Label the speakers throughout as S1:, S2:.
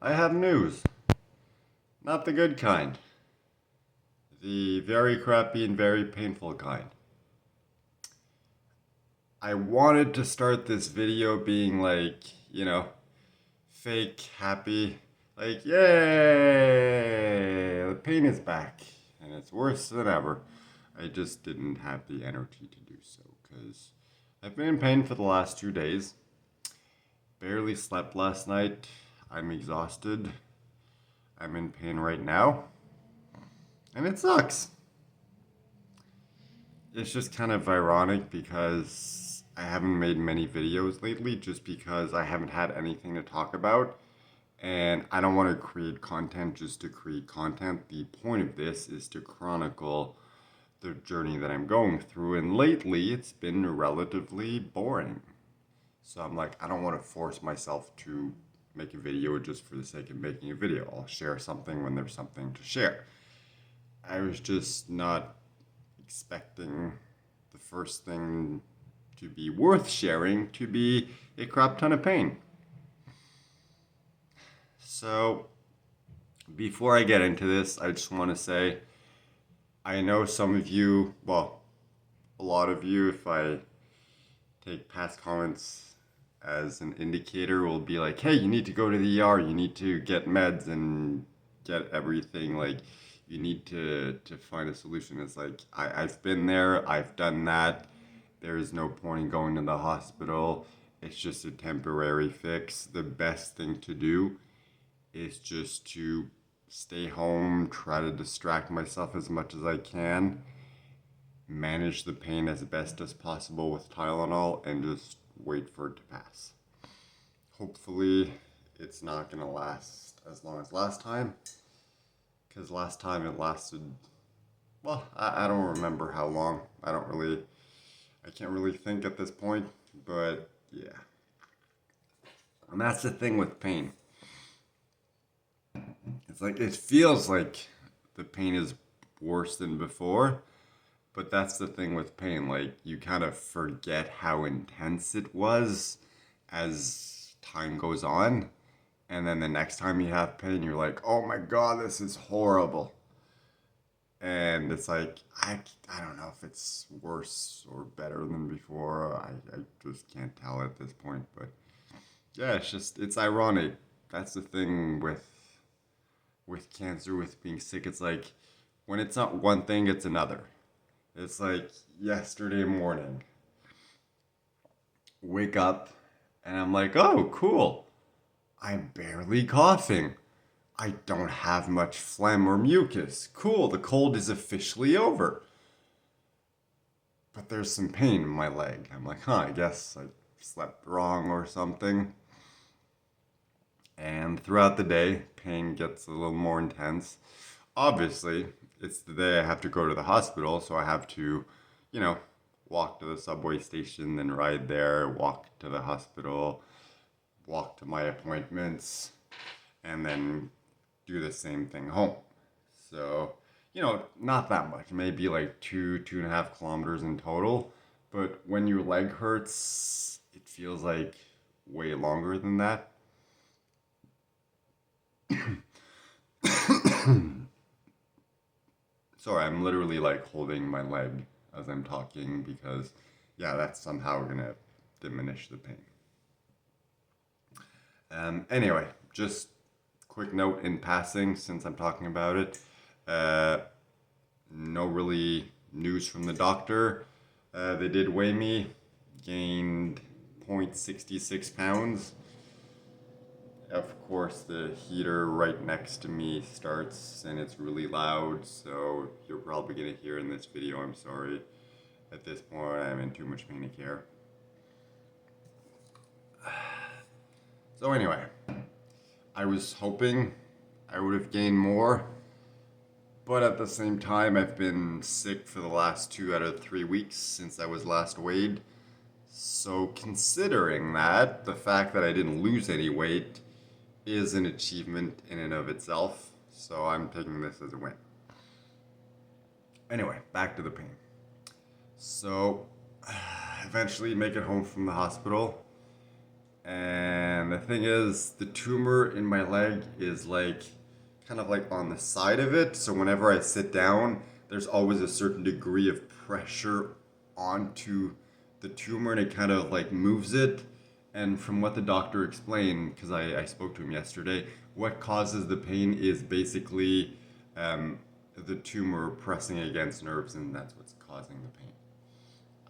S1: I have news. Not the good kind. The very crappy and very painful kind. I wanted to start this video being like, fake happy. Like, yay! The pain is back. And it's worse than ever. I just didn't have the energy to do so because I've been in pain for the last 2 days. Barely slept last night. I'm exhausted. I'm in pain right now. And it sucks. It's just kind of ironic because I haven't made many videos lately just because I haven't had anything to talk about. And I don't want to create content just to create content. The point of this is to chronicle the journey that I'm going through. And lately, it's been relatively boring. So I'm like, I don't want to force myself to make a video just for the sake of making a video. I'll share something when there's something to share. I was just not expecting the first thing to be worth sharing to be a crap ton of pain. So, before I get into this, I just want to say, I know some of you, well, a lot of you, if I take past comments as an indicator, will be like, hey, you need to go to the ER, you need to get meds and get everything, like, you need to find a solution. It's like, I've been there, I've done that, there's no point in going to the hospital, it's just a temporary fix. The best thing to do is just to stay home, try to distract myself as much as I can, manage the pain as best as possible with Tylenol, and just wait for it to pass. Hopefully, it's not gonna last as long as last time, because last time it lasted, well, I don't remember how long. I can't really think at this point, but yeah. And that's the thing with pain. It's like, it feels like the pain is worse than before, but that's the thing with pain. Like, you kind of forget how intense it was as time goes on. And then the next time you have pain, you're like, oh my God, this is horrible. And it's like, I don't know if it's worse or better than before. I just can't tell at this point. But yeah, it's ironic. That's the thing with cancer, with being sick. It's like, when it's not one thing, it's another. It's like yesterday morning, wake up, and I'm like, oh, cool. I'm barely coughing. I don't have much phlegm or mucus. Cool, the cold is officially over. But there's some pain in my leg. I'm like, I guess I slept wrong or something. And throughout the day, pain gets a little more intense. Obviously, it's the day I have to go to the hospital, so I have to, walk to the subway station, then ride there, walk to the hospital, walk to my appointments, and then do the same thing home. So, not that much, maybe like 2.5 kilometers in total. But when your leg hurts, it feels like way longer than that. Sorry, I'm literally like holding my leg as I'm talking because, yeah, that's somehow gonna diminish the pain. Anyway, just quick note in passing since I'm talking about it. Uh, no really news from the doctor. They did weigh me, gained 0.66 pounds. Of course, the heater right next to me starts and it's really loud, so you're probably gonna hear in this video, I'm sorry. At this point, I'm in too much pain to care. So anyway, I was hoping I would have gained more, but at the same time, I've been sick for the last 2 out of 3 weeks since I was last weighed. So considering that, the fact that I didn't lose any weight is an achievement in and of itself, so I'm taking this as a win. Anyway, back to the pain. So, eventually make it home from the hospital, And the thing is, the tumor in my leg is like kind of like on the side of it. So whenever I sit down, there's always a certain degree of pressure onto the tumor and it kind of like moves it. And from what the doctor explained, because I spoke to him yesterday, what causes the pain is basically the tumor pressing against nerves, and that's what's causing the pain.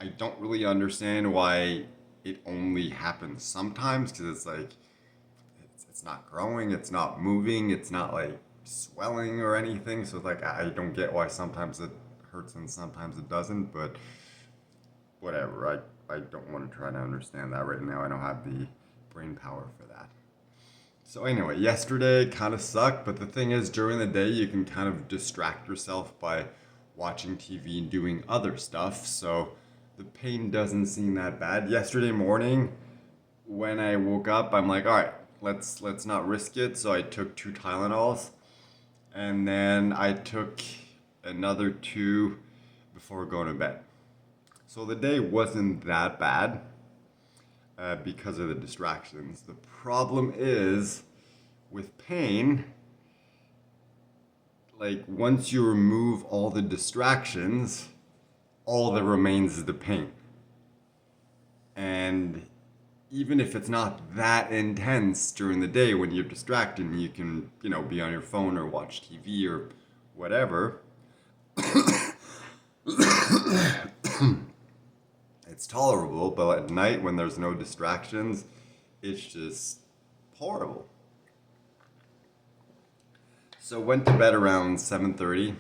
S1: I don't really understand why it only happens sometimes, because it's like it's not growing, it's not moving, it's not like swelling or anything. So like I don't get why sometimes it hurts and sometimes it doesn't. But whatever. I don't want to try to understand that right now. I don't have the brain power for that. So anyway, yesterday kind of sucked, but the thing is, during the day you can kind of distract yourself by watching TV and doing other stuff. So the pain doesn't seem that bad. Yesterday morning, when I woke up, I'm like, all right, let's not risk it. So I took 2 Tylenols, and then I took another two before going to bed. So the day wasn't that bad because of the distractions. The problem is with pain, like once you remove all the distractions, all that remains is the pain. And even if it's not that intense during the day when you're distracted and you can, be on your phone or watch TV or whatever, it's tolerable, but at night when there's no distractions, it's just horrible. So went to bed around 7:30.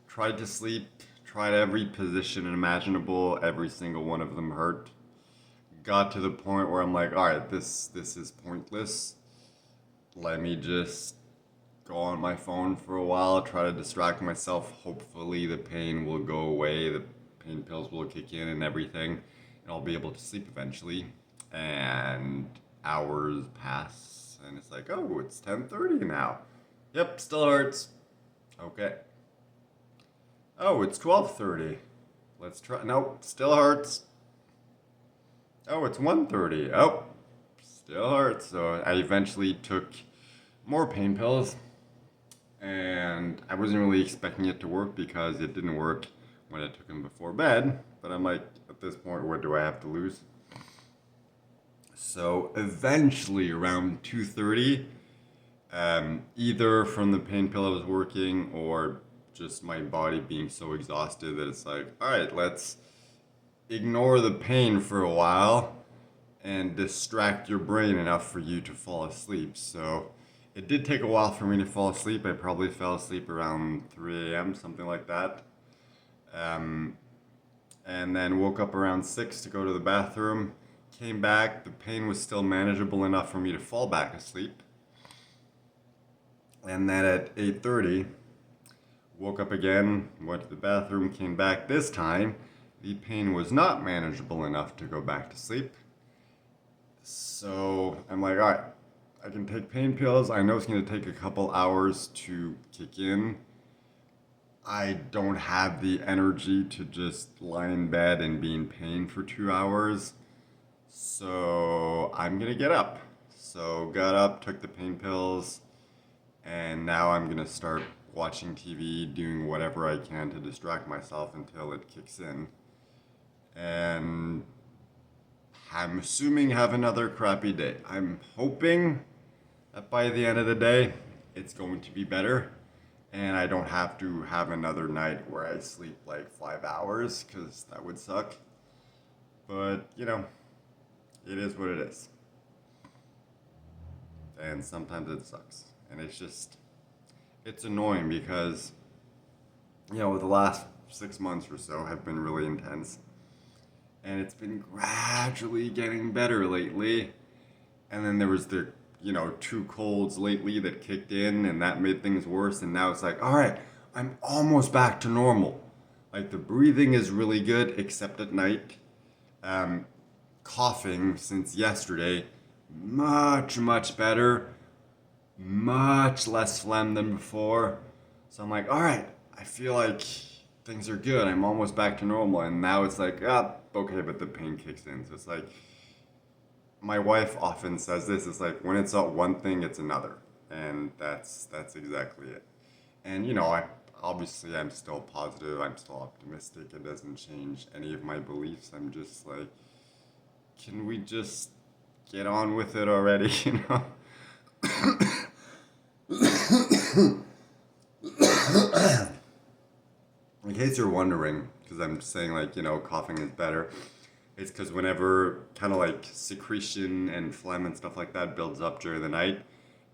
S1: Tried to sleep, tried every position imaginable, every single one of them hurt. Got to the point where I'm like, all right, this is pointless. Let me just go on my phone for a while, try to distract myself. Hopefully the pain will go away, the pain pills will kick in and everything, and I'll be able to sleep eventually. And hours pass, and it's like, oh, it's 10:30 now. Yep, still hurts. Okay. Oh, it's 12:30. Let's try. Nope, still hurts. Oh, it's 1:30. Oh, still hurts. So I eventually took more pain pills, and I wasn't really expecting it to work because it didn't work when I took them before bed. But I'm like, at this point, what do I have to lose? So eventually, around 2:30, either from the pain pill I was working or just my body being so exhausted that it's like, all right, let's ignore the pain for a while and distract your brain enough for you to fall asleep. So it did take a while for me to fall asleep. I probably fell asleep around 3 a.m., something like that. Um, and then woke up around 6 to go to the bathroom. Came back, the pain was still manageable enough for me to fall back asleep. And then at 8:30, woke up again, went to the bathroom, came back. This time, the pain was not manageable enough to go back to sleep. So I'm like, all right, I can take pain pills. I know it's going to take a couple hours to kick in. I don't have the energy to just lie in bed and be in pain for 2 hours. So I'm going to get up. So got up, took the pain pills, and now I'm going to start watching TV, doing whatever I can to distract myself until it kicks in. And I'm assuming have another crappy day. I'm hoping that by the end of the day, it's going to be better. And I don't have to have another night where I sleep like 5 hours, because that would suck. But, it is what it is. And sometimes it sucks. And it's annoying because, the last 6 months or so have been really intense. And it's been gradually getting better lately. And then there was the, 2 colds lately that kicked in, and that made things worse. And now it's like, all right, I'm almost back to normal. Like the breathing is really good, except at night. Coughing since yesterday, much, much better. Much less phlegm than before. So I'm like, all right, I feel like things are good. I'm almost back to normal. And now it's like, okay, but the pain kicks in. So it's like, my wife often says this. It's like when it's not one thing, it's another, and that's exactly it. And I obviously I'm still positive. I'm still optimistic. It doesn't change any of my beliefs. I'm just like, can we just get on with it already? In case you're wondering, because I'm saying like coughing is better. It's because whenever kind of like secretion and phlegm and stuff like that builds up during the night,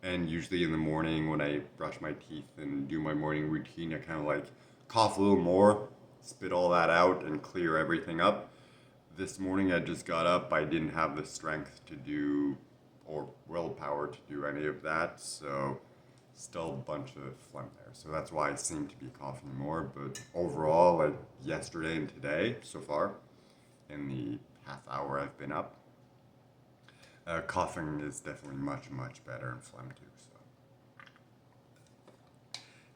S1: and usually in the morning when I brush my teeth and do my morning routine, I kind of like cough a little more, spit all that out, and clear everything up. This morning I just got up. I didn't have the strength to do or willpower to do any of that, so still a bunch of phlegm there. So that's why I seem to be coughing more. But overall, like yesterday and today so far, in the half hour I've been up, coughing is definitely much, much better, and phlegm too. So,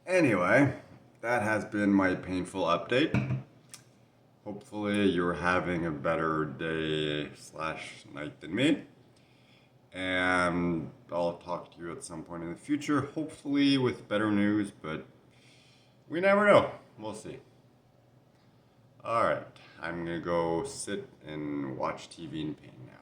S1: anyway, that has been my painful update. Hopefully, you're having a better day slash night than me. And I'll talk to you at some point in the future, hopefully with better news, but we never know. We'll see. Alright, I'm gonna go sit and watch TV in pain now.